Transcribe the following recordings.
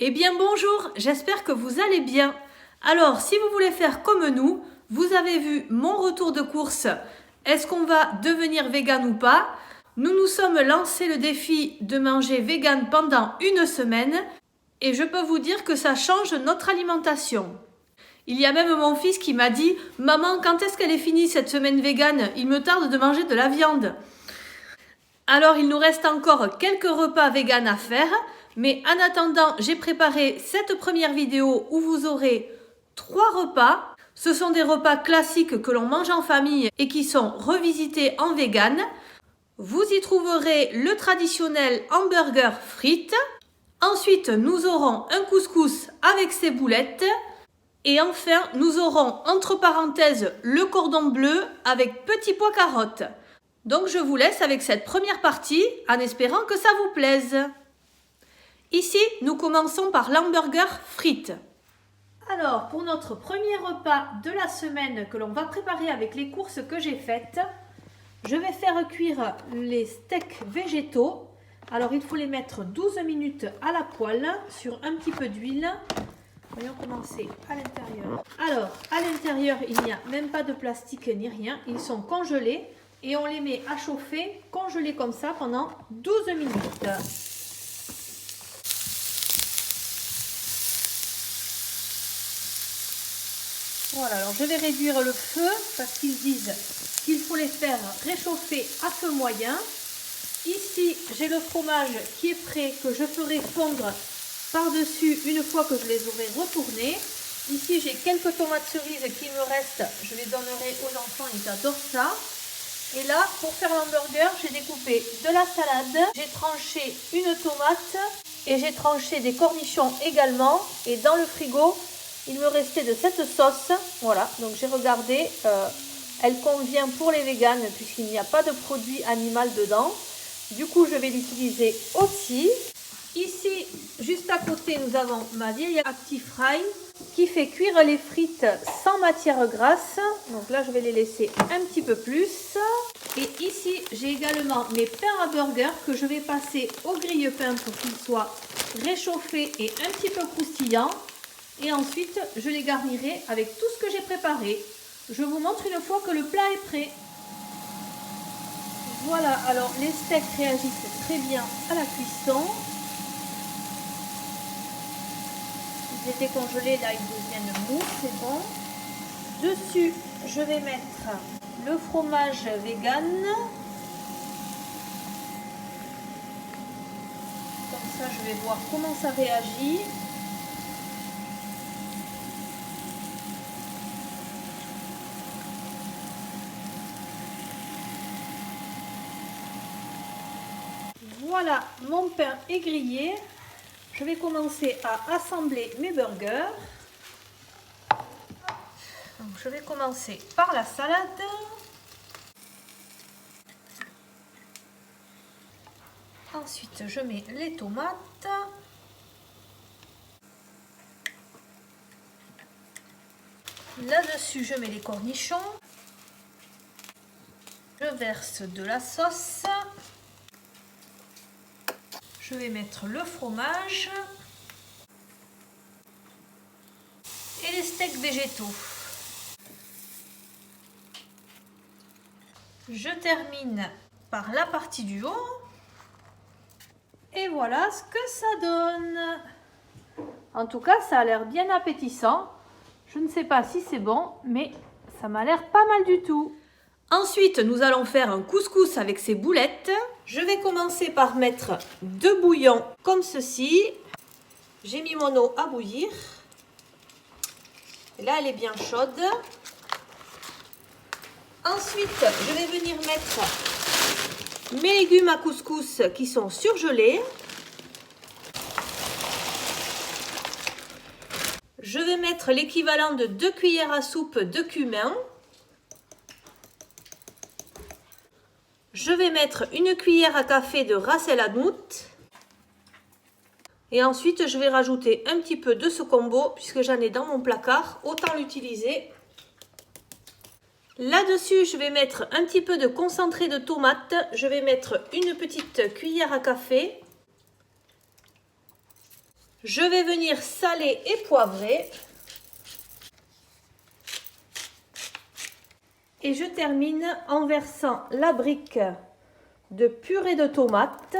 Eh bien bonjour, j'espère que vous allez bien. Alors si vous voulez faire comme nous, vous avez vu mon retour de course. Est-ce qu'on va devenir vegan ou pas? Nous nous sommes lancé le défi de manger vegan pendant une semaine et je peux vous dire que ça change notre alimentation. Il y a même mon fils qui m'a dit « Maman, quand est-ce qu'elle est finie cette semaine vegan? Il me tarde de manger de la viande. » Alors il nous reste encore quelques repas vegan à faire. Mais en attendant, j'ai préparé cette première vidéo où vous aurez 3 repas. Ce sont des repas classiques que l'on mange en famille et qui sont revisités en vegan. Vous y trouverez le traditionnel hamburger frites. Ensuite, nous aurons un couscous avec ses boulettes. Et enfin, nous aurons entre parenthèses le cordon bleu avec petits pois carottes. Donc je vous laisse avec cette première partie en espérant que ça vous plaise. Ici, nous commençons par l'hamburger frites. Alors, pour notre premier repas de la semaine que l'on va préparer avec les courses que j'ai faites, je vais faire cuire les steaks végétaux. Alors, il faut les mettre 12 minutes à la poêle sur un petit peu d'huile. Voyons commencer à l'intérieur. Alors, à l'intérieur, il n'y a même pas de plastique ni rien. Ils sont congelés et on les met à chauffer, congelés comme ça pendant 12 minutes. Voilà, alors je vais réduire le feu parce qu'ils disent qu'il faut les faire réchauffer à feu moyen. Ici, j'ai le fromage qui est prêt, que je ferai fondre par-dessus une fois que je les aurai retournés. Ici, j'ai quelques tomates cerises qui me restent. Je les donnerai aux enfants, ils adorent ça. Et là, pour faire l'hamburger, j'ai découpé de la salade. J'ai tranché une tomate et j'ai tranché des cornichons également. Et dans le frigo, il me restait de cette sauce, voilà, donc j'ai regardé, elle convient pour les véganes puisqu'il n'y a pas de produit animal dedans. Du coup, je vais l'utiliser aussi. Ici, juste à côté, nous avons ma vieille Actifry qui fait cuire les frites sans matière grasse. Donc là, je vais les laisser un petit peu plus. Et ici, j'ai également mes pains à burger que je vais passer au grille-pain pour qu'ils soient réchauffés et un petit peu croustillants. Et ensuite, je les garnirai avec tout ce que j'ai préparé. Je vous montre une fois que le plat est prêt. Voilà, alors les steaks réagissent très bien à la cuisson. Ils étaient congelés, là ils deviennent mous, c'est bon. Dessus, je vais mettre le fromage vegan. Comme ça, je vais voir comment ça réagit. Voilà, mon pain est grillé. Je vais commencer à assembler mes burgers. Donc, je vais commencer par la salade. Ensuite, je mets les tomates. Là-dessus, je mets les cornichons. Je verse de la sauce. Je vais mettre le fromage et les steaks végétaux. Je termine par la partie du haut. Et voilà ce que ça donne. En tout cas, ça a l'air bien appétissant. Je ne sais pas si c'est bon, mais ça m'a l'air pas mal du tout. Ensuite, nous allons faire un couscous avec ses boulettes. Je vais commencer par mettre 2 bouillons comme ceci. J'ai mis mon eau à bouillir. Et là, elle est bien chaude. Ensuite, je vais venir mettre mes légumes à couscous qui sont surgelés. Je vais mettre l'équivalent de 2 cuillères à soupe de cumin. Je vais mettre une cuillère à café de ras el hanout. Et ensuite, je vais rajouter un petit peu de ce combo puisque j'en ai dans mon placard. Autant l'utiliser. Là-dessus, je vais mettre un petit peu de concentré de tomate. Je vais mettre une petite cuillère à café. Je vais venir saler et poivrer. Et je termine en versant la brique de purée de tomates.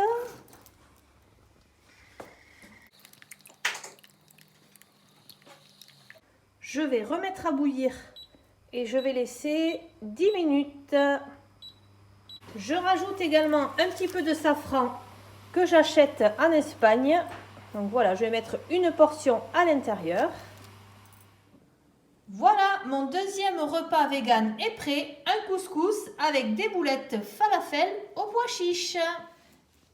Je vais remettre à bouillir et je vais laisser 10 minutes. Je rajoute également un petit peu de safran que j'achète en Espagne. Donc voilà, je vais mettre une portion à l'intérieur. Voilà, mon deuxième repas vegan est prêt. Un couscous avec des boulettes falafel au pois chiche.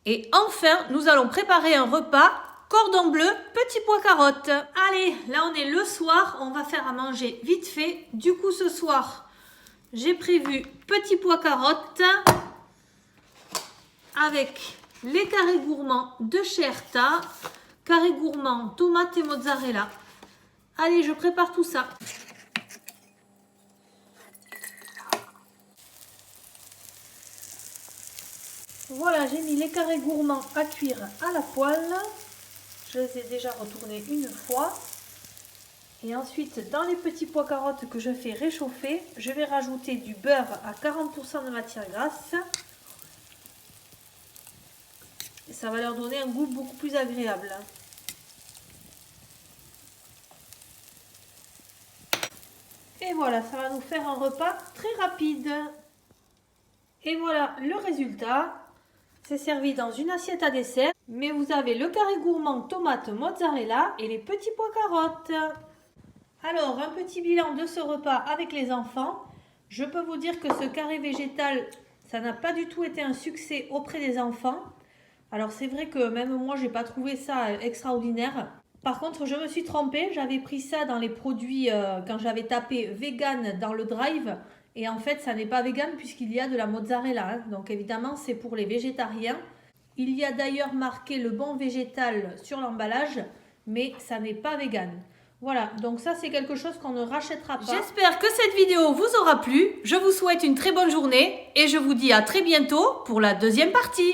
Et enfin, nous allons préparer un repas cordon bleu, petits pois carottes. Allez, là on est le soir, on va faire à manger vite fait. Du coup ce soir, j'ai prévu petits pois carottes avec les carrés gourmands de chez Erta, carrés gourmands tomates et mozzarella. Allez, je prépare tout ça. Voilà, j'ai mis les carrés gourmands à cuire à la poêle. Je les ai déjà retournés une fois. Et ensuite, dans les petits pois carottes que je fais réchauffer, je vais rajouter du beurre à 40% de matière grasse. Et ça va leur donner un goût beaucoup plus agréable. Et voilà, ça va nous faire un repas très rapide. Et voilà le résultat. C'est servi dans une assiette à dessert. Mais vous avez le carré gourmand tomate mozzarella et les petits pois carottes. Alors, un petit bilan de ce repas avec les enfants. Je peux vous dire que ce carré végétal, ça n'a pas du tout été un succès auprès des enfants. Alors c'est vrai que même moi, je n'ai pas trouvé ça extraordinaire. Par contre, je me suis trompée. J'avais pris ça dans les produits quand j'avais tapé vegan dans le drive. Et en fait, ça n'est pas vegan puisqu'il y a de la mozzarella. Hein. Donc évidemment, c'est pour les végétariens. Il y a d'ailleurs marqué le bon végétal sur l'emballage, mais ça n'est pas vegan. Voilà, donc ça c'est quelque chose qu'on ne rachètera pas. J'espère que cette vidéo vous aura plu. Je vous souhaite une très bonne journée et je vous dis à très bientôt pour la deuxième partie.